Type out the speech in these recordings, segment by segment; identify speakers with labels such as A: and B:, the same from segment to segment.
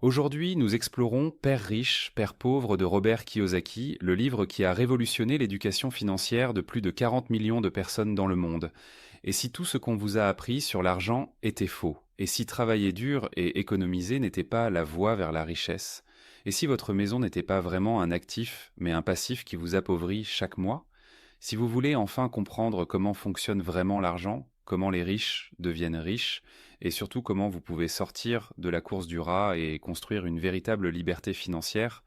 A: Aujourd'hui, nous explorons Père riche, Père pauvre de Robert Kiyosaki, le livre qui a révolutionné l'éducation financière de plus de 40 millions de personnes dans le monde. Et si tout ce qu'on vous a appris sur l'argent était faux? Et si travailler dur et économiser n'était pas la voie vers la richesse? Et si votre maison n'était pas vraiment un actif, mais un passif qui vous appauvrit chaque mois? Si vous voulez enfin comprendre comment fonctionne vraiment l'argent, comment les riches deviennent riches, et surtout comment vous pouvez sortir de la course du rat et construire une véritable liberté financière,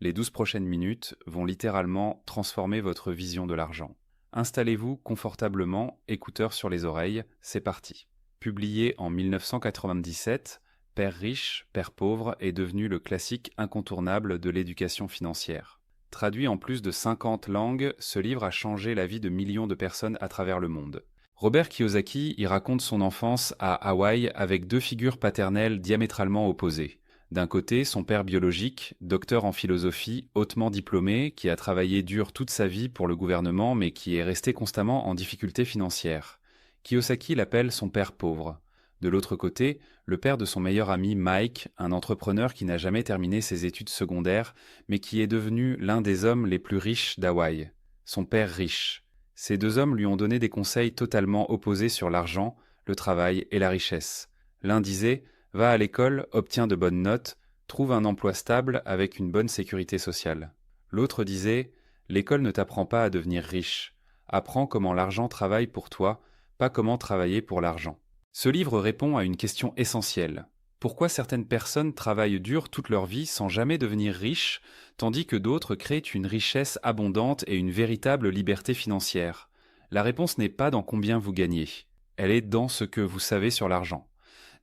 A: les 12 prochaines minutes vont littéralement transformer votre vision de l'argent. Installez-vous confortablement, écouteurs sur les oreilles, c'est parti. Publié en 1997, Père riche, Père pauvre est devenu le classique incontournable de l'éducation financière. Traduit en plus de 50 langues, ce livre a changé la vie de millions de personnes à travers le monde. Robert Kiyosaki y raconte son enfance à Hawaï avec deux figures paternelles diamétralement opposées. D'un côté, son père biologique, docteur en philosophie, hautement diplômé, qui a travaillé dur toute sa vie pour le gouvernement mais qui est resté constamment en difficulté financière. Kiyosaki l'appelle son père pauvre. De l'autre côté, le père de son meilleur ami Mike, un entrepreneur qui n'a jamais terminé ses études secondaires, mais qui est devenu l'un des hommes les plus riches d'Hawaï. Son père riche. Ces deux hommes lui ont donné des conseils totalement opposés sur l'argent, le travail et la richesse. L'un disait « Va à l'école, obtiens de bonnes notes, trouve un emploi stable avec une bonne sécurité sociale ». L'autre disait « L'école ne t'apprend pas à devenir riche. Apprends comment l'argent travaille pour toi, pas comment travailler pour l'argent ». Ce livre répond à une question essentielle. Pourquoi certaines personnes travaillent dur toute leur vie sans jamais devenir riches, tandis que d'autres créent une richesse abondante et une véritable liberté financière? La réponse n'est pas dans combien vous gagnez, elle est dans ce que vous savez sur l'argent.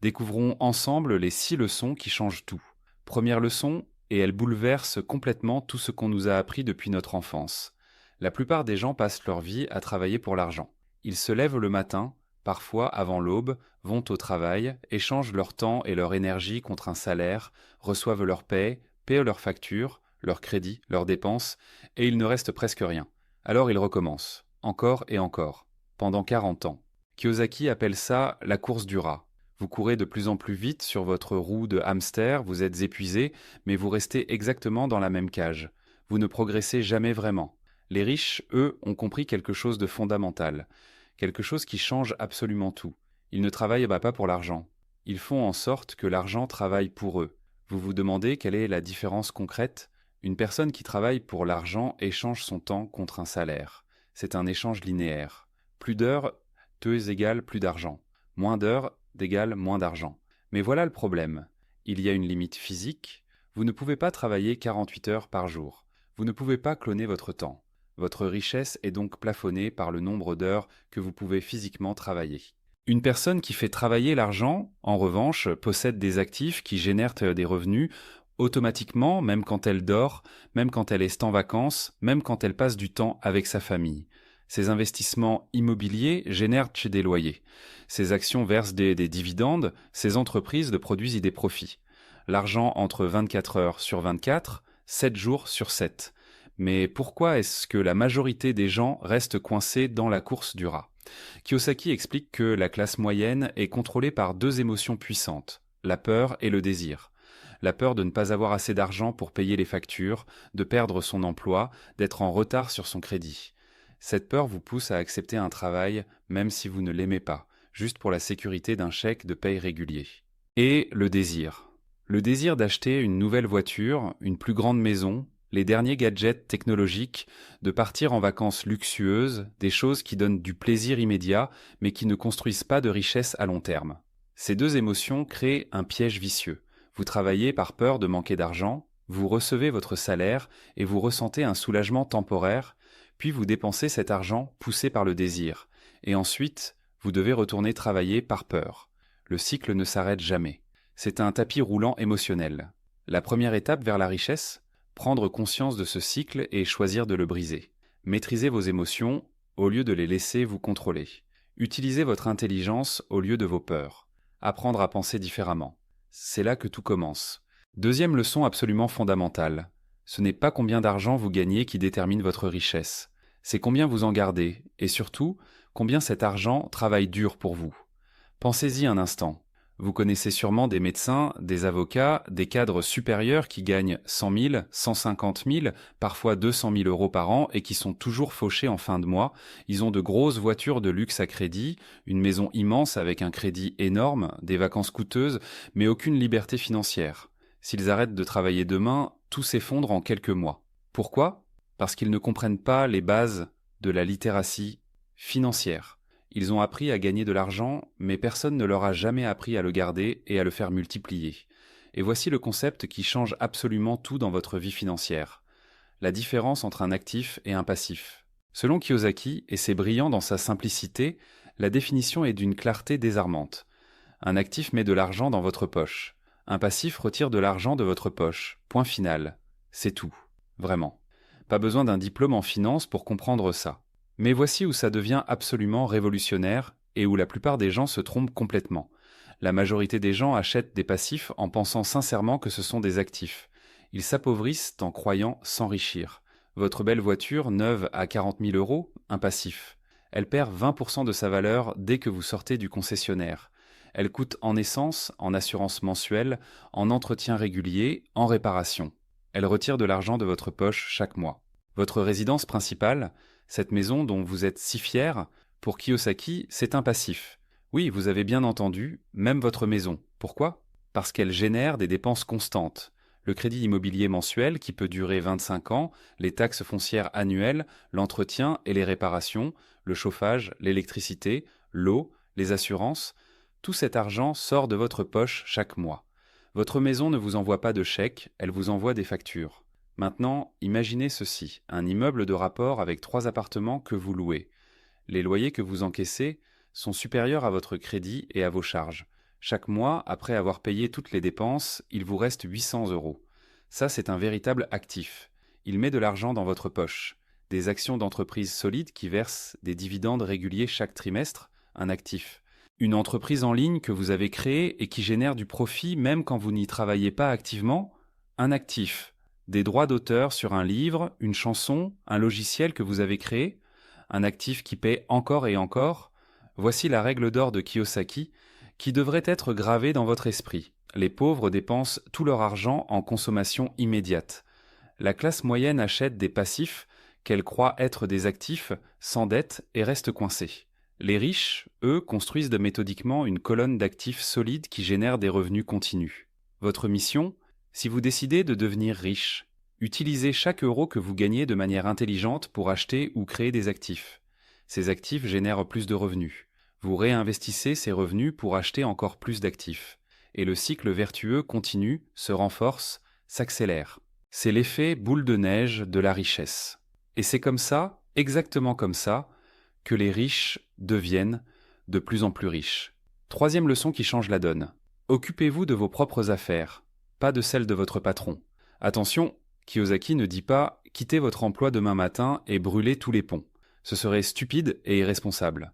A: Découvrons ensemble les 6 leçons qui changent tout. Première leçon, et elle bouleverse complètement tout ce qu'on nous a appris depuis notre enfance. La plupart des gens passent leur vie à travailler pour l'argent. Ils se lèvent le matin, parfois avant l'aube, vont au travail, échangent leur temps et leur énergie contre un salaire, reçoivent leur paie, paient leurs factures, leurs crédits, leurs dépenses, et il ne reste presque rien. Alors ils recommencent, encore et encore, pendant 40 ans. Kiyosaki appelle ça la course du rat. Vous courez de plus en plus vite sur votre roue de hamster, vous êtes épuisé, mais vous restez exactement dans la même cage. Vous ne progressez jamais vraiment. Les riches, eux, ont compris quelque chose de fondamental. Quelque chose qui change absolument tout. Ils ne travaillent pas pour l'argent. Ils font en sorte que l'argent travaille pour eux. Vous vous demandez quelle est la différence concrète? Une personne qui travaille pour l'argent échange son temps contre un salaire. C'est un échange linéaire. Plus d'heures, égale plus d'argent. Moins d'heures, égale moins d'argent. Mais voilà le problème. Il y a une limite physique. Vous ne pouvez pas travailler 48 heures par jour. Vous ne pouvez pas cloner votre temps. Votre richesse est donc plafonnée par le nombre d'heures que vous pouvez physiquement travailler. Une personne qui fait travailler l'argent, en revanche, possède des actifs qui génèrent des revenus automatiquement, même quand elle dort, même quand elle est en vacances, même quand elle passe du temps avec sa famille. Ces investissements immobiliers génèrent des loyers. Ces actions versent des dividendes, ces entreprises produisent des profits. L'argent entre 24 heures sur 24, 7 jours sur 7. Mais pourquoi est-ce que la majorité des gens restent coincés dans la course du rat? Kiyosaki explique que la classe moyenne est contrôlée par deux émotions puissantes, la peur et le désir. La peur de ne pas avoir assez d'argent pour payer les factures, de perdre son emploi, d'être en retard sur son crédit. Cette peur vous pousse à accepter un travail même si vous ne l'aimez pas, juste pour la sécurité d'un chèque de paye régulier. Et le désir. Le désir d'acheter une nouvelle voiture, une plus grande maison, les derniers gadgets technologiques, de partir en vacances luxueuses, des choses qui donnent du plaisir immédiat, mais qui ne construisent pas de richesse à long terme. Ces deux émotions créent un piège vicieux. Vous travaillez par peur de manquer d'argent, vous recevez votre salaire et vous ressentez un soulagement temporaire, puis vous dépensez cet argent poussé par le désir, et ensuite, vous devez retourner travailler par peur. Le cycle ne s'arrête jamais. C'est un tapis roulant émotionnel. La première étape vers la richesse, prendre conscience de ce cycle et choisir de le briser. Maîtrisez vos émotions au lieu de les laisser vous contrôler. Utilisez votre intelligence au lieu de vos peurs. Apprendre à penser différemment. C'est là que tout commence. Deuxième leçon absolument fondamentale. Ce n'est pas combien d'argent vous gagnez qui détermine votre richesse. C'est combien vous en gardez et surtout, combien cet argent travaille dur pour vous. Pensez-y un instant. Vous connaissez sûrement des médecins, des avocats, des cadres supérieurs qui gagnent 100 000, 150 000, parfois 200 000 euros par an et qui sont toujours fauchés en fin de mois. Ils ont de grosses voitures de luxe à crédit, une maison immense avec un crédit énorme, des vacances coûteuses, mais aucune liberté financière. S'ils arrêtent de travailler demain, tout s'effondre en quelques mois. Pourquoi? Parce qu'ils ne comprennent pas les bases de la littératie financière. Ils ont appris à gagner de l'argent, mais personne ne leur a jamais appris à le garder et à le faire multiplier. Et voici le concept qui change absolument tout dans votre vie financière. La différence entre un actif et un passif. Selon Kiyosaki, et c'est brillant dans sa simplicité, la définition est d'une clarté désarmante. Un actif met de l'argent dans votre poche. Un passif retire de l'argent de votre poche. Point final. C'est tout. Vraiment. Pas besoin d'un diplôme en finance pour comprendre ça. Mais voici où ça devient absolument révolutionnaire et où la plupart des gens se trompent complètement. La majorité des gens achètent des passifs en pensant sincèrement que ce sont des actifs. Ils s'appauvrissent en croyant s'enrichir. Votre belle voiture, neuve à 40 000 euros, un passif. Elle perd 20% de sa valeur dès que vous sortez du concessionnaire. Elle coûte en essence, en assurance mensuelle, en entretien régulier, en réparation. Elle retire de l'argent de votre poche chaque mois. Votre résidence principale, cette maison dont vous êtes si fier, pour Kiyosaki, c'est un passif. Oui, vous avez bien entendu, même votre maison. Pourquoi? Parce qu'elle génère des dépenses constantes. Le crédit immobilier mensuel qui peut durer 25 ans, les taxes foncières annuelles, l'entretien et les réparations, le chauffage, l'électricité, l'eau, les assurances, tout cet argent sort de votre poche chaque mois. Votre maison ne vous envoie pas de chèque, elle vous envoie des factures. Maintenant, imaginez ceci, un immeuble de rapport avec 3 appartements que vous louez. Les loyers que vous encaissez sont supérieurs à votre crédit et à vos charges. Chaque mois, après avoir payé toutes les dépenses, il vous reste 800 euros. Ça, c'est un véritable actif. Il met de l'argent dans votre poche. Des actions d'entreprise solides qui versent des dividendes réguliers chaque trimestre, un actif. Une entreprise en ligne que vous avez créée et qui génère du profit même quand vous n'y travaillez pas activement, un actif. Des droits d'auteur sur un livre, une chanson, un logiciel que vous avez créé, un actif qui paie encore et encore. Voici la règle d'or de Kiyosaki qui devrait être gravée dans votre esprit. Les pauvres dépensent tout leur argent en consommation immédiate. La classe moyenne achète des passifs qu'elle croit être des actifs, s'endette et reste coincée. Les riches, eux, construisent méthodiquement une colonne d'actifs solides qui génèrent des revenus continus. Votre mission? Si vous décidez de devenir riche, utilisez chaque euro que vous gagnez de manière intelligente pour acheter ou créer des actifs. Ces actifs génèrent plus de revenus. Vous réinvestissez ces revenus pour acheter encore plus d'actifs. Et le cycle vertueux continue, se renforce, s'accélère. C'est l'effet boule de neige de la richesse. Et c'est comme ça, exactement comme ça, que les riches deviennent de plus en plus riches. Troisième leçon qui change la donne. Occupez-vous de vos propres affaires, pas de celles de votre patron. Attention, Kiyosaki ne dit pas « quittez votre emploi demain matin et brûlez tous les ponts ». Ce serait stupide et irresponsable.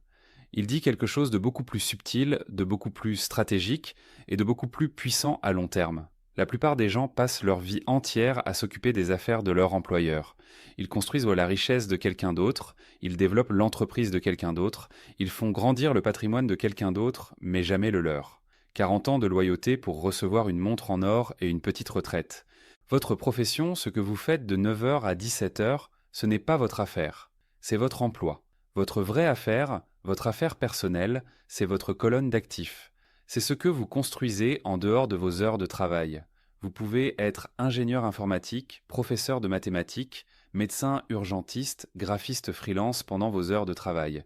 A: Il dit quelque chose de beaucoup plus subtil, de beaucoup plus stratégique et de beaucoup plus puissant à long terme. La plupart des gens passent leur vie entière à s'occuper des affaires de leur employeur. Ils construisent la richesse de quelqu'un d'autre, ils développent l'entreprise de quelqu'un d'autre, ils font grandir le patrimoine de quelqu'un d'autre, mais jamais le leur. 40 ans de loyauté pour recevoir une montre en or et une petite retraite. Votre profession, ce que vous faites de 9h à 17h, ce n'est pas votre affaire, c'est votre emploi. Votre vraie affaire, votre affaire personnelle, c'est votre colonne d'actifs. C'est ce que vous construisez en dehors de vos heures de travail. Vous pouvez être ingénieur informatique, professeur de mathématiques, médecin urgentiste, graphiste freelance pendant vos heures de travail.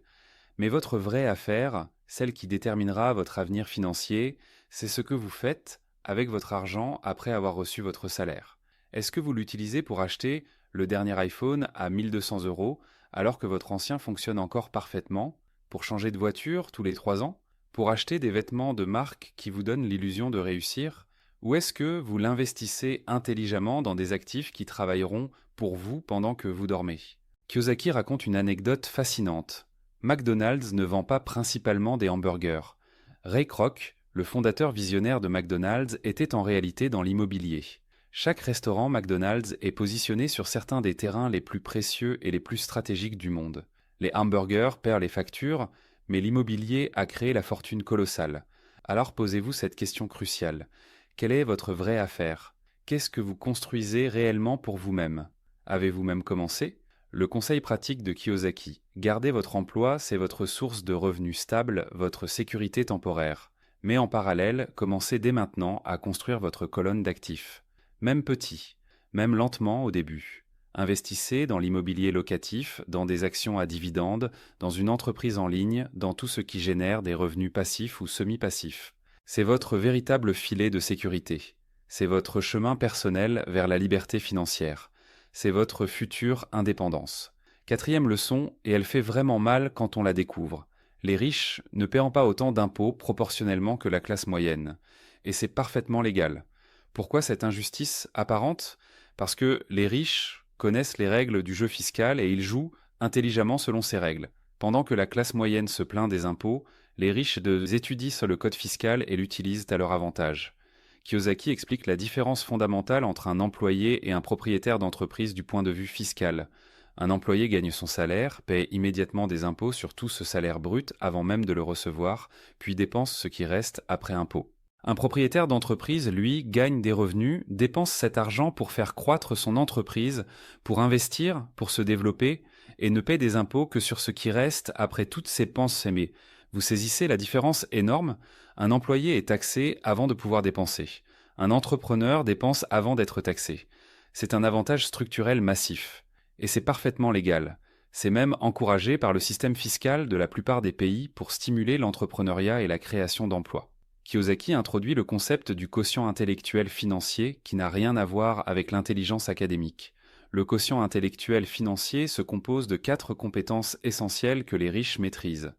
A: Mais votre vraie affaire, celle qui déterminera votre avenir financier, c'est ce que vous faites avec votre argent après avoir reçu votre salaire. Est-ce que vous l'utilisez pour acheter le dernier iPhone à 1 200 euros alors que votre ancien fonctionne encore parfaitement, pour changer de voiture tous les 3 ans, pour acheter des vêtements de marque qui vous donnent l'illusion de réussir, ou est-ce que vous l'investissez intelligemment dans des actifs qui travailleront pour vous pendant que vous dormez? Kiyosaki raconte une anecdote fascinante. McDonald's ne vend pas principalement des hamburgers. Ray Kroc, le fondateur visionnaire de McDonald's, était en réalité dans l'immobilier. Chaque restaurant McDonald's est positionné sur certains des terrains les plus précieux et les plus stratégiques du monde. Les hamburgers paient les factures, mais l'immobilier a créé la fortune colossale. Alors posez-vous cette question cruciale. Quelle est votre vraie affaire? Qu'est-ce que vous construisez réellement pour vous-même? Avez-vous même commencé? Le conseil pratique de Kiyosaki. Gardez votre emploi, c'est votre source de revenus stable, votre sécurité temporaire. Mais en parallèle, commencez dès maintenant à construire votre colonne d'actifs. Même petit, même lentement au début. Investissez dans l'immobilier locatif, dans des actions à dividendes, dans une entreprise en ligne, dans tout ce qui génère des revenus passifs ou semi-passifs. C'est votre véritable filet de sécurité. C'est votre chemin personnel vers la liberté financière. C'est votre future indépendance. Quatrième leçon, et elle fait vraiment mal quand on la découvre. Les riches ne paient pas autant d'impôts proportionnellement que la classe moyenne. Et c'est parfaitement légal. Pourquoi cette injustice apparente? Parce que les riches connaissent les règles du jeu fiscal et ils jouent intelligemment selon ces règles. Pendant que la classe moyenne se plaint des impôts, les riches étudient sur le code fiscal et l'utilisent à leur avantage. Kiyosaki explique la différence fondamentale entre un employé et un propriétaire d'entreprise du point de vue fiscal. Un employé gagne son salaire, paie immédiatement des impôts sur tout ce salaire brut avant même de le recevoir, puis dépense ce qui reste après impôt. Un propriétaire d'entreprise, lui, gagne des revenus, dépense cet argent pour faire croître son entreprise, pour investir, pour se développer, et ne paie des impôts que sur ce qui reste après toutes ses dépenses aimées. Vous saisissez la différence énorme? Un employé est taxé avant de pouvoir dépenser. Un entrepreneur dépense avant d'être taxé. C'est un avantage structurel massif. Et c'est parfaitement légal. C'est même encouragé par le système fiscal de la plupart des pays pour stimuler l'entrepreneuriat et la création d'emplois. Kiyosaki introduit le concept du quotient intellectuel financier qui n'a rien à voir avec l'intelligence académique. Le quotient intellectuel financier se compose de 4 compétences essentielles que les riches maîtrisent.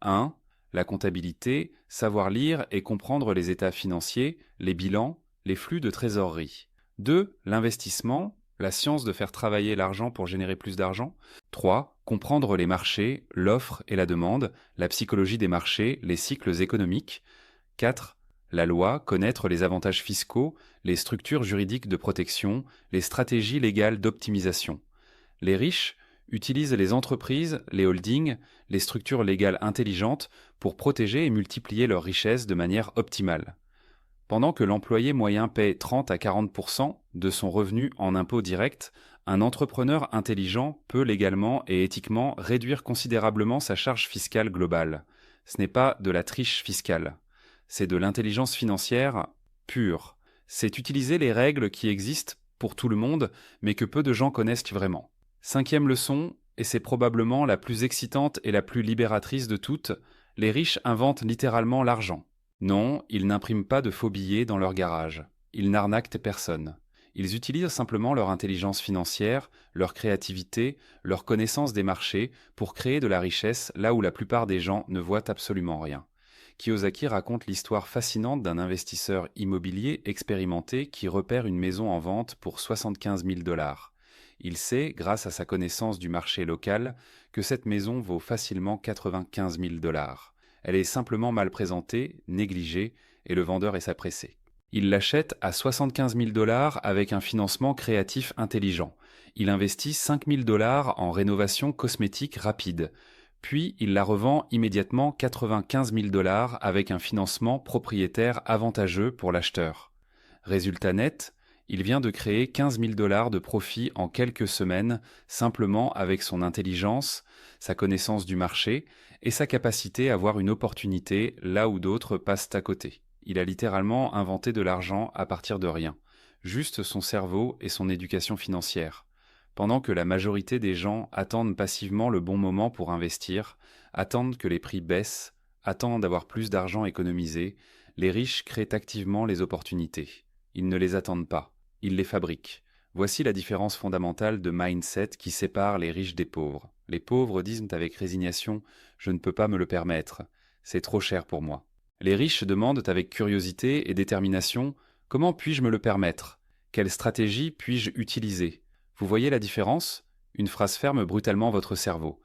A: 1. La comptabilité, savoir lire et comprendre les états financiers, les bilans, les flux de trésorerie. 2. L'investissement, la science de faire travailler l'argent pour générer plus d'argent. 3. Comprendre les marchés, l'offre et la demande, la psychologie des marchés, les cycles économiques. 4. La loi, connaître les avantages fiscaux, les structures juridiques de protection, les stratégies légales d'optimisation. Les riches utilisent les entreprises, les holdings, les structures légales intelligentes pour protéger et multiplier leurs richesses de manière optimale. Pendant que l'employé moyen paie 30 à 40% de son revenu en impôts directs, un entrepreneur intelligent peut légalement et éthiquement réduire considérablement sa charge fiscale globale. Ce n'est pas de la triche fiscale. C'est de l'intelligence financière pure. C'est utiliser les règles qui existent pour tout le monde, mais que peu de gens connaissent vraiment. 5e leçon, et c'est probablement la plus excitante et la plus libératrice de toutes, les riches inventent littéralement l'argent. Non, ils n'impriment pas de faux billets dans leur garage. Ils n'arnaquent personne. Ils utilisent simplement leur intelligence financière, leur créativité, leur connaissance des marchés pour créer de la richesse là où la plupart des gens ne voient absolument rien. Kiyosaki raconte l'histoire fascinante d'un investisseur immobilier expérimenté qui repère une maison en vente pour 75 000 $. Il sait, grâce à sa connaissance du marché local, que cette maison vaut facilement 95 000 $. Elle est simplement mal présentée, négligée, et le vendeur est pressé. Il l'achète à 75 000 $ avec un financement créatif intelligent. Il investit 5 000 $ en rénovation cosmétique rapide. Puis il la revend immédiatement 95 000 $ avec un financement propriétaire avantageux pour l'acheteur. Résultat net, il vient de créer 15 000 $ de profit en quelques semaines, simplement avec son intelligence, sa connaissance du marché et sa capacité à voir une opportunité là où d'autres passent à côté. Il a littéralement inventé de l'argent à partir de rien, juste son cerveau et son éducation financière. Pendant que la majorité des gens attendent passivement le bon moment pour investir, attendent que les prix baissent, attendent d'avoir plus d'argent économisé, les riches créent activement les opportunités. Ils ne les attendent pas, ils les fabriquent. Voici la différence fondamentale de mindset qui sépare les riches des pauvres. Les pauvres disent avec résignation « je ne peux pas me le permettre, c'est trop cher pour moi ». Les riches demandent avec curiosité et détermination « comment puis-je me le permettre? Quelle stratégie puis-je utiliser ?» Vous voyez la différence? Une phrase ferme brutalement votre cerveau.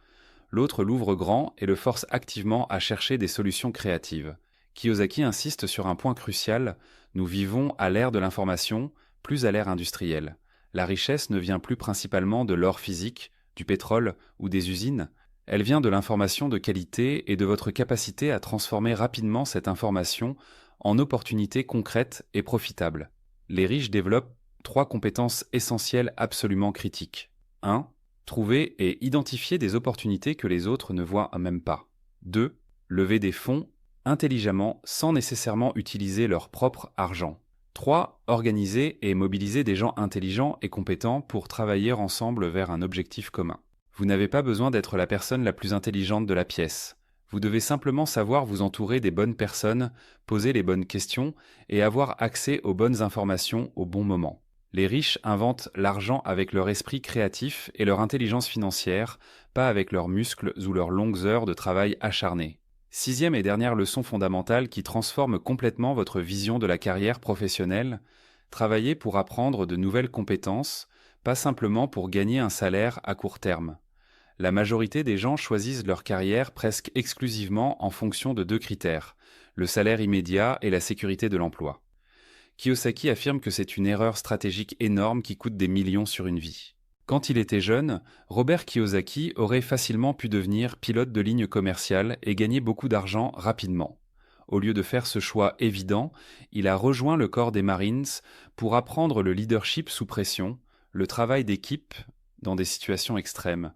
A: L'autre l'ouvre grand et le force activement à chercher des solutions créatives. Kiyosaki insiste sur un point crucial, nous vivons à l'ère de l'information, plus à l'ère industrielle. La richesse ne vient plus principalement de l'or physique, du pétrole ou des usines, Elle vient de l'information de qualité et de votre capacité à transformer rapidement cette information en opportunités concrètes et profitables. Les riches développent 3 compétences essentielles absolument critiques. 1. Trouver et identifier des opportunités que les autres ne voient même pas. 2. Lever des fonds intelligemment sans nécessairement utiliser leur propre argent. 3. Organiser et mobiliser des gens intelligents et compétents pour travailler ensemble vers un objectif commun. Vous n'avez pas besoin d'être la personne la plus intelligente de la pièce. Vous devez simplement savoir vous entourer des bonnes personnes, poser les bonnes questions et avoir accès aux bonnes informations au bon moment. Les riches inventent l'argent avec leur esprit créatif et leur intelligence financière, pas avec leurs muscles ou leurs longues heures de travail acharné. 6e et dernière leçon fondamentale qui transforme complètement votre vision de la carrière professionnelle, travaillez pour apprendre de nouvelles compétences, pas simplement pour gagner un salaire à court terme. La majorité des gens choisissent leur carrière presque exclusivement en fonction de 2 critères, le salaire immédiat et la sécurité de l'emploi. Kiyosaki affirme que c'est une erreur stratégique énorme qui coûte des millions sur une vie. Quand il était jeune, Robert Kiyosaki aurait facilement pu devenir pilote de ligne commerciale et gagner beaucoup d'argent rapidement. Au lieu de faire ce choix évident, il a rejoint le corps des Marines pour apprendre le leadership sous pression, le travail d'équipe dans des situations extrêmes.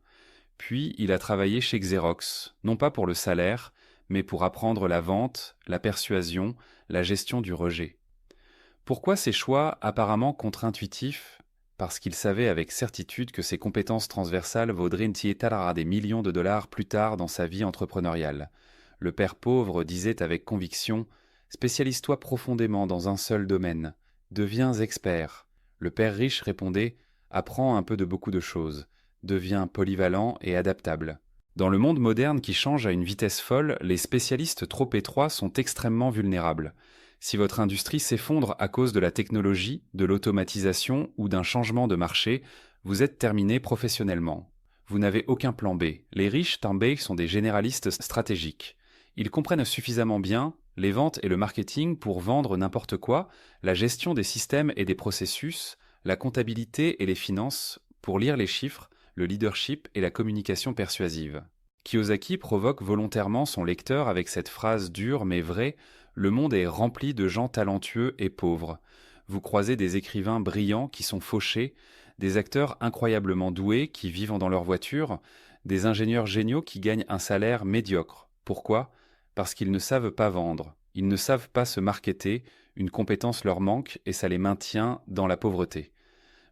A: Puis il a travaillé chez Xerox, non pas pour le salaire, mais pour apprendre la vente, la persuasion, la gestion du rejet. Pourquoi ces choix apparemment contre-intuitifs ? Parce qu'il savait avec certitude que ses compétences transversales vaudraient des millions de dollars plus tard dans sa vie entrepreneuriale. Le père pauvre disait avec conviction « Spécialise-toi profondément dans un seul domaine, deviens expert ». Le père riche répondait « Apprends un peu de beaucoup de choses, deviens polyvalent et adaptable ». Dans le monde moderne qui change à une vitesse folle, les spécialistes trop étroits sont extrêmement vulnérables. Si votre industrie s'effondre à cause de la technologie, de l'automatisation ou d'un changement de marché, vous êtes terminé professionnellement. Vous n'avez aucun plan B. Les riches tombés sont des généralistes stratégiques. Ils comprennent suffisamment bien les ventes et le marketing pour vendre n'importe quoi, la gestion des systèmes et des processus, la comptabilité et les finances pour lire les chiffres, le leadership et la communication persuasive. Kiyosaki provoque volontairement son lecteur avec cette phrase dure mais vraie: le monde est rempli de gens talentueux et pauvres. Vous croisez des écrivains brillants qui sont fauchés, des acteurs incroyablement doués qui vivent dans leur voiture, des ingénieurs géniaux qui gagnent un salaire médiocre. Pourquoi ? Parce qu'ils ne savent pas vendre, ils ne savent pas se marketer, une compétence leur manque et ça les maintient dans la pauvreté.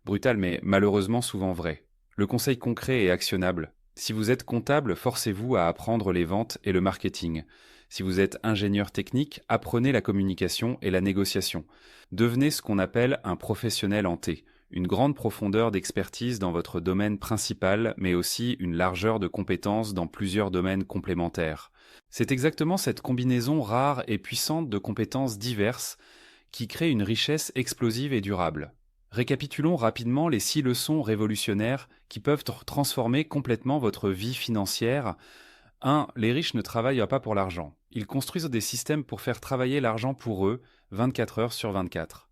A: Brutal mais malheureusement souvent vrai. Le conseil concret et actionnable: si vous êtes comptable, forcez-vous à apprendre les ventes et le marketing. Si vous êtes ingénieur technique, apprenez la communication et la négociation. Devenez ce qu'on appelle un professionnel en T, une grande profondeur d'expertise dans votre domaine principal, mais aussi une largeur de compétences dans plusieurs domaines complémentaires. C'est exactement cette combinaison rare et puissante de compétences diverses qui crée une richesse explosive et durable. Récapitulons rapidement les 6 leçons révolutionnaires qui peuvent transformer complètement votre vie financière. 1. Les riches ne travaillent pas pour l'argent. Ils construisent des systèmes pour faire travailler l'argent pour eux, 24 heures sur 24.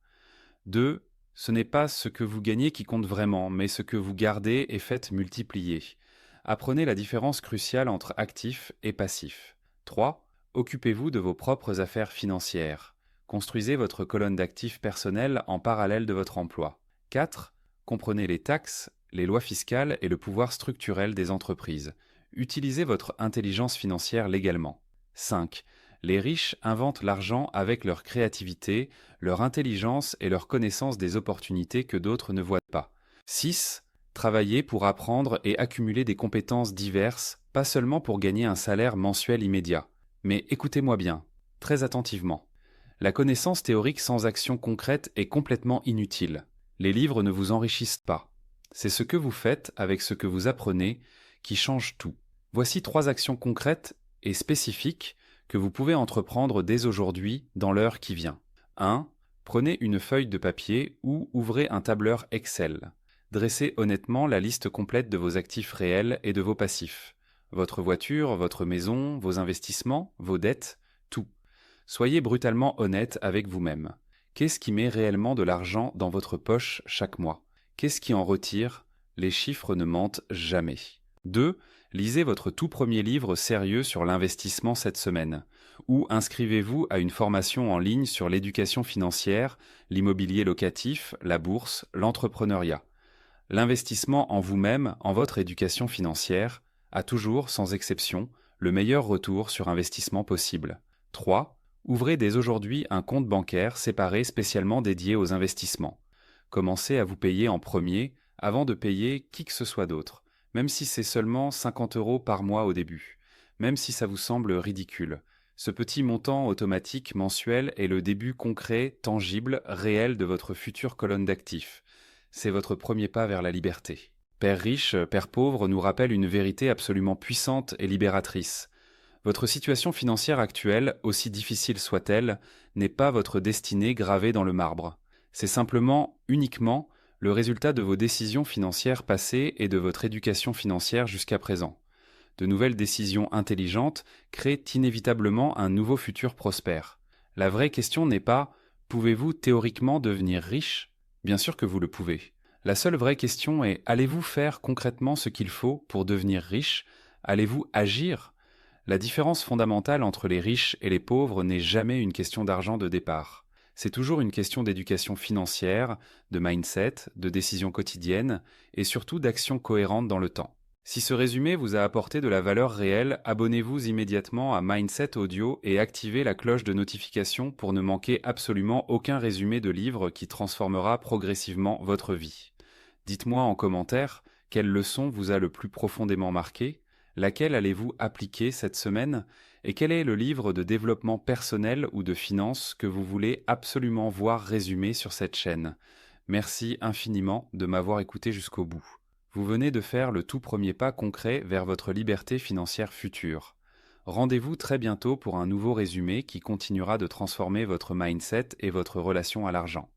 A: 2. Ce n'est pas ce que vous gagnez qui compte vraiment, mais ce que vous gardez et faites multiplier. Apprenez la différence cruciale entre actif et passif. 3. Occupez-vous de vos propres affaires financières. Construisez votre colonne d'actifs personnels en parallèle de votre emploi. 4. Comprenez les taxes, les lois fiscales et le pouvoir structurel des entreprises. Utilisez votre intelligence financière légalement. 5. Les riches inventent l'argent avec leur créativité, leur intelligence et leur connaissance des opportunités que d'autres ne voient pas. 6. Travaillez pour apprendre et accumuler des compétences diverses, pas seulement pour gagner un salaire mensuel immédiat. Mais écoutez-moi bien, très attentivement. La connaissance théorique sans action concrète est complètement inutile. Les livres ne vous enrichissent pas. C'est ce que vous faites avec ce que vous apprenez qui change tout. Voici 3 actions concrètes et spécifiques que vous pouvez entreprendre dès aujourd'hui dans l'heure qui vient. 1. Prenez une feuille de papier ou ouvrez un tableur Excel. Dressez honnêtement la liste complète de vos actifs réels et de vos passifs. Votre voiture, votre maison, vos investissements, vos dettes, tout. Soyez brutalement honnête avec vous-même. Qu'est-ce qui met réellement de l'argent dans votre poche chaque mois ? Qu'est-ce qui en retire ? Les chiffres ne mentent jamais. 2. Lisez votre tout premier livre sérieux sur l'investissement cette semaine. Ou inscrivez-vous à une formation en ligne sur l'éducation financière, l'immobilier locatif, la bourse, l'entrepreneuriat. L'investissement en vous-même, en votre éducation financière, a toujours, sans exception, le meilleur retour sur investissement possible. 3. Ouvrez dès aujourd'hui un compte bancaire séparé spécialement dédié aux investissements. Commencez à vous payer en premier avant de payer qui que ce soit d'autre, même si c'est seulement 50 € par mois au début, même si ça vous semble ridicule. Ce petit montant automatique mensuel est le début concret, tangible, réel de votre future colonne d'actifs. C'est votre premier pas vers la liberté. Père riche, Père pauvre nous rappelle une vérité absolument puissante et libératrice. Votre situation financière actuelle, aussi difficile soit-elle, n'est pas votre destinée gravée dans le marbre. C'est simplement, uniquement, le résultat de vos décisions financières passées et de votre éducation financière jusqu'à présent. De nouvelles décisions intelligentes créent inévitablement un nouveau futur prospère. La vraie question n'est pas « pouvez-vous théoriquement devenir riche ?» Bien sûr que vous le pouvez. La seule vraie question est « allez-vous faire concrètement ce qu'il faut pour devenir riche ? Allez-vous agir ?» La différence fondamentale entre les riches et les pauvres n'est jamais une question d'argent de départ. C'est toujours une question d'éducation financière, de mindset, de décisions quotidiennes et surtout d'actions cohérentes dans le temps. Si ce résumé vous a apporté de la valeur réelle, abonnez-vous immédiatement à Mindset Audio et activez la cloche de notification pour ne manquer absolument aucun résumé de livre qui transformera progressivement votre vie. Dites-moi en commentaire quelle leçon vous a le plus profondément marqué, laquelle allez-vous appliquer cette semaine et quel est le livre de développement personnel ou de finance que vous voulez absolument voir résumé sur cette chaîne. Merci infiniment de m'avoir écouté jusqu'au bout. Vous venez de faire le tout premier pas concret vers votre liberté financière future. Rendez-vous très bientôt pour un nouveau résumé qui continuera de transformer votre mindset et votre relation à l'argent.